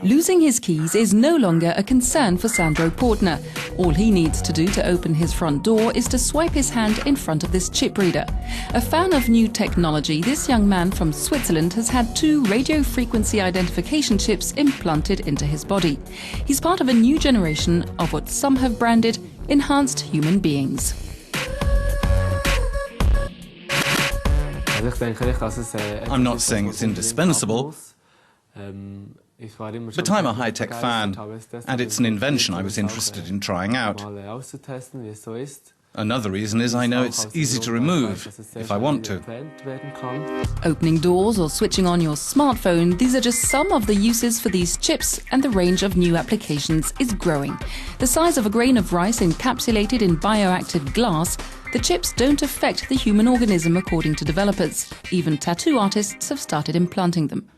Losing his keys is no longer a concern for Sandro Portner. All he needs to do to open his front door is to swipe his hand in front of this chip reader. A fan of new technology, this young man from Switzerland has had 2 radio frequency identification chips implanted into his body. He's part of a new generation of what some have branded enhanced human beings. I'm not saying it's indispensable, but I'm a high-tech fan, and it's an invention I was interested in trying out. Another reason is I know it's easy to remove, if I want to. Opening doors or switching on your smartphone, these are just some of the uses for these chips, and the range of new applications is growing. The size of a grain of rice encapsulated in bioactive glass, the chips don't affect the human organism according to developers. Even tattoo artists have started implanting them.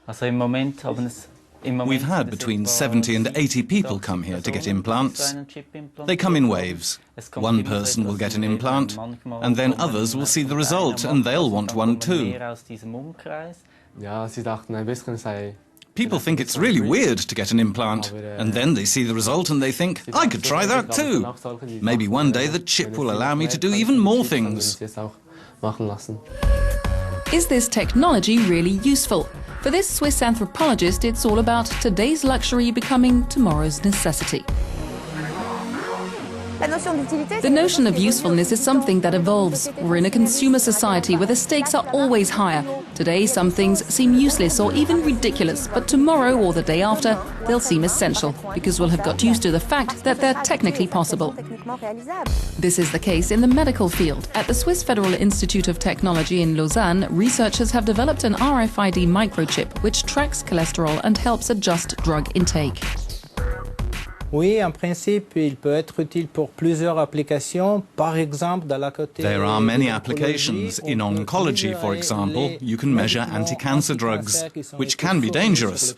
We've had between 70 and 80 people come here to get implants. They come in waves. One person will get an implant, and then others will see the result, and they'll want one too. People think it's really weird to get an implant, and then they see the result and they think, I could try that too. Maybe one day the chip will allow me to do even more things. Is this technology really useful? For this Swiss anthropologist, it's all about today's luxury becoming tomorrow's necessity. The notion of usefulness is something that evolves. We're in a consumer society where the stakes are always higher. Today, some things seem useless or even ridiculous, but tomorrow or the day after, they'll seem essential, because we'll have got used to the fact that they're technically possible. This is the case in the medical field. At the Swiss Federal Institute of Technology in Lausanne, researchers have developed an R.F.I.D microchip which tracks cholesterol and helps adjust drug intake. Oui, en principe, il peut être utile pour plusieurs applications. Par exemple, dans la côté There are many applications. In oncology, for example, you can measure anti-cancer drugs, which can be dangerous.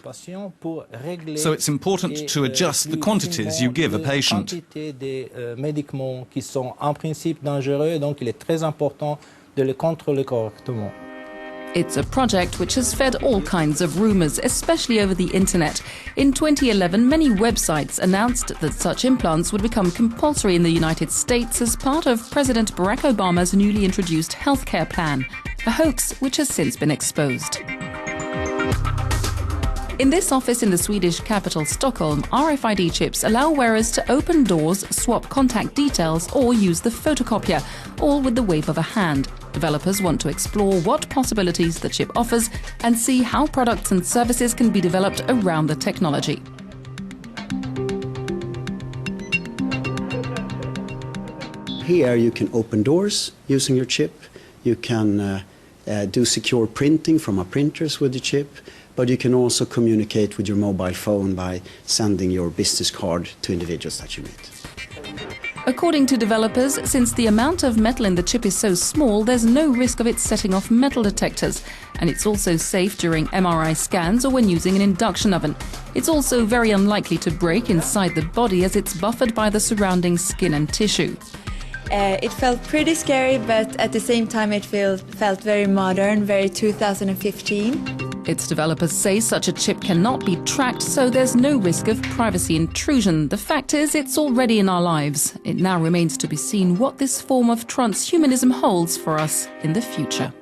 So it's important to adjust the quantities you give a patient. Médicaments qui sont en principe dangereux, donc il est très important de les contrôler correctement. It's a project which has fed all kinds of rumours, especially over the internet. In 2011, many websites announced that such implants would become compulsory in the United States as part of President Barack Obama's newly introduced healthcare plan, a hoax which has since been exposed. In this office in the Swedish capital Stockholm, R.F.I.D chips allow wearers to open doors, swap contact details or use the photocopier, all with the wave of a hand. Developers want to explore what possibilities the chip offers and see how products and services can be developed around the technology. Here you can open doors using your chip. You can do secure printing from our printers with the chip. But you can also communicate with your mobile phone by sending your business card to individuals that you meet. According to developers, since the amount of metal in the chip is so small, there's no risk of it setting off metal detectors. And it's also safe during MRI scans or when using an induction oven. It's also very unlikely to break inside the body as it's buffered by the surrounding skin and tissue. It felt pretty scary, but at the same time it felt very modern, very 2015. Its developers say such a chip cannot be tracked, so there's no risk of privacy intrusion. The fact is, it's already in our lives. It now remains to be seen what this form of transhumanism holds for us in the future.